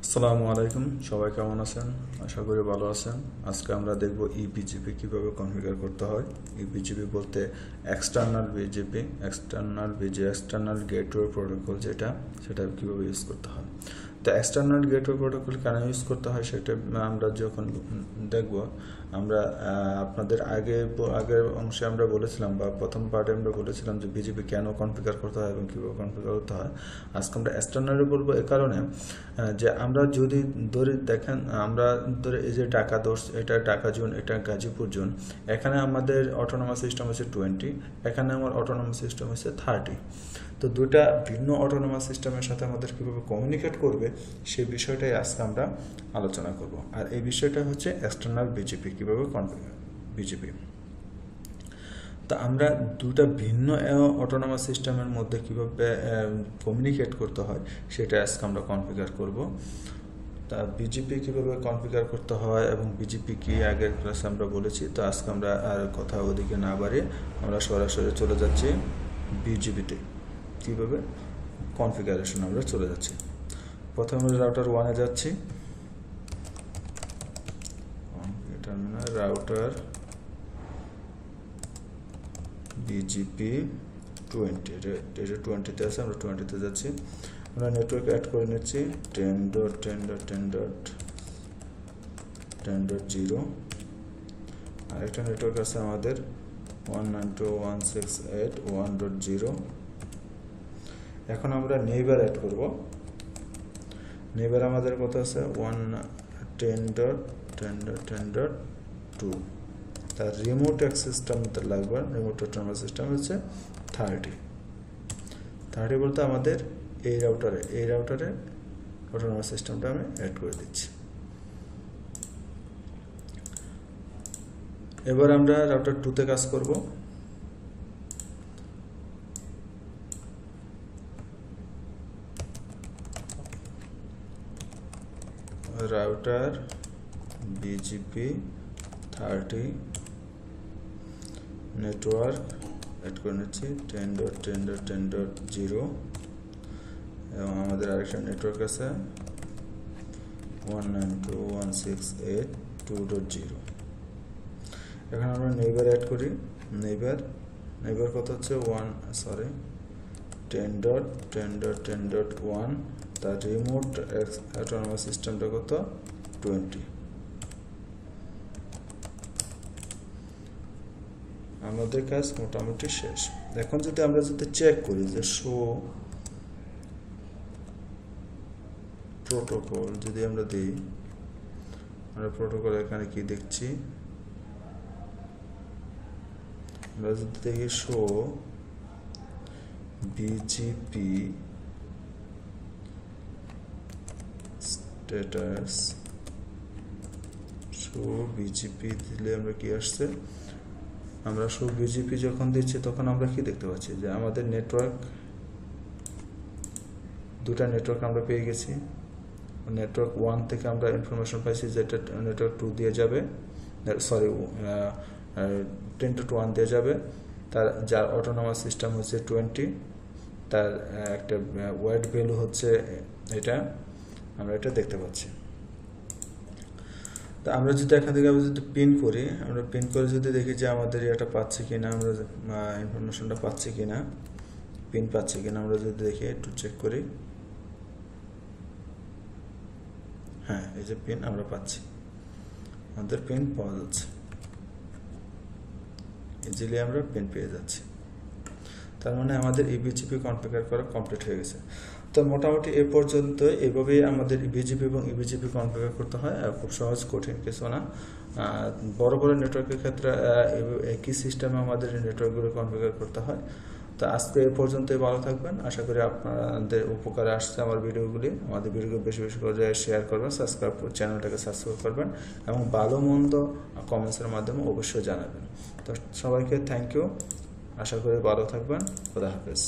আসসালামু আলাইকুম, সবাই কেমন আছেন? আশা করি ভালো আছেন। আজকে আমরা দেখব ইবিজিপি কিভাবে কনফিগার করতে হয়। ইবিজিপি বলতে external BGP, external gateway protocol, সেটা কিভাবে ইউজ করতে হয়। তো এক্সটার্নাল গেটওয়ে প্রোটোকল কেন ইউজ করতে হয় সেটা আমরা যখন দেখব, আমরা আপনাদের আগের অংশে আমরা বলেছিলাম, বা প্রথম পার্টে আমরা বলেছিলাম যে বিজিপি কেন কনফিগার করতে হয় এবং কীভাবে কনফিগার করতে হয়। আজকে আমরা এক্সটার্নালে বলবো এ কারণে যে আমরা যদি দেখেন, আমরা এই যে ঢাকা 10, এটা ঢাকা জোন, এটা গাজীপুর জোন, এখানে আমাদের অটোনমাস সিস্টেম হচ্ছে 20, এখানে আমার অটোনমাস সিস্টেম হচ্ছে 30। তো দুটা ভিন্ন অটোনমাস সিস্টেমের সাথে আমাদের কীভাবে কমিউনিকেট করবে সেই বিষয়টাই আজকে আমরা আলোচনা করব। আর এই বিষয়টা হচ্ছে এক্সটার্নাল বিজিপি, কীভাবে বিজিপি। তা আমরা দুটা ভিন্ন অটোনমাস সিস্টেমের মধ্যে কীভাবে কমিউনিকেট করতে হয় সেটা আজকে আমরা কনফিগার করব। তা বিজিপি কীভাবে কনফিগার করতে হয় এবং বিজিপি কি আগের ক্লাসে আমরা বলেছি। তো আজকে আমরা আর কথা ওদিকে না বাড়িয়ে আমরা সরাসরি চলে যাচ্ছি বিজিপিতে কীভাবে কনফিগারেশন আমরা চলে যাচ্ছি। প্রথমে রাউটার 1-এ যাচ্ছি, টার্মিনাল রাউটার বিজিপি 20, এটা 20-তে আছে, আমরা 20-তে যাচ্ছি। আমরা নেটওয়ার্ক অ্যাড করে নিচ্ছি 10.10.10.10.0। আর একটা নেটওয়ার্ক আছে আমাদের 192.168.1.0। এখন আমরা নেইবার অ্যাড করব। নেইবার আমাদের কত আছে 110.10.10.2। তার রিমোট অ্যাক্সেসটা আমাদের লাগবে, রিমোট অটোনমাস সিস্টেম হচ্ছে 30 বলতে আমাদের এই রাউটারে অটোনমাস সিস্টেমটা আমি অ্যাড করে দিচ্ছি। এবার আমরা রাউটার 2-তে কাজ করব। রাউটার বিজিপি 30 নেটওয়ার্ক অ্যাড করে নিচ্ছি 10.10.10.0 এবং আমাদের আরেকটা নেটওয়ার্ক আছে 192.168.2.0। এখন আমরা নেইবার অ্যাড করি। নেইবার কত হচ্ছে 10.10.10.1। তার রিমোট অটোনমাস সিস্টেমটা কত 20। আমাদের কাজ মোটামুটি শেষ। এখন আমরা যদি চেক করি যে শো প্রোটোকল যদি আমরা দিই, আমরা প্রোটোকল এখানে কি দেখছি, আমরা যদি দেখি show BGP status, show BGP দিলে আমরা কি আসছে, আমরা শো বিজিপি যখন দিচ্ছি তখন আমরা কি দেখতে পাচ্ছি যে আমাদের দুটা নেটওয়ার্ক আমরা পেয়ে গেছি। নেটওয়ার্ক 1 থেকে আমরা ইনফরমেশন পাইছি যেটা নেটওয়ার্ক 2 দিয়ে যাবে, 10.1 দিয়ে যাবে। যার অটোনমাস সিস্টেম হচ্ছে 20, তার একটা ওয়েট ভ্যালু হচ্ছে এটা, আমরা এটা দেখতে পাচ্ছি। তো আমরা যদি এখান থেকে যদি পিন করি, আমরা পিন করে যদি দেখি যে আমাদের এটা পাচ্ছি কিনা, আমরা ইনফরমেশনটা পাচ্ছি কিনা, পিন পাচ্ছি কিনা, আমরা যদি দেখি একটু চেক করি। হ্যাঁ, এই যে পিন আমরা পাচ্ছি, আমাদের পিন পাওয়া যাচ্ছে, ইজিলি আমরা পিন পেয়ে যাচ্ছি। তার মানে আমাদের ইবিজিপি কনফিগার করা কমপ্লিট হয়ে গেছে। তো মোটামুটি এ পর্যন্ত এইভাবেই আমাদের বিজিপি এবং ইবিজিপি কনফিগার করতে হয়। খুব সহজ, কঠিন কিছু না। বড় বড় নেটওয়ার্কের ক্ষেত্রে একই সিস্টেমে আমাদের নেটওয়ার্কগুলো কনফিগার করতে হয়। তো আজকে এ পর্যন্তই, ভালো থাকবেন। আশা করি আপনাদের উপকারে আসছে আমার ভিডিওগুলি। আমাদের ভিডিওগুলো বেশি বেশি করে শেয়ার করবেন, চ্যানেলটাকে সাবস্ক্রাইব করবেন এবং ভালো মন্দ কমেন্টসের মাধ্যমে অবশ্যই জানাবেন। তো সবাইকে থ্যাংক ইউ, আশা করি ভালো থাকবেন। খোদা হাফেজ।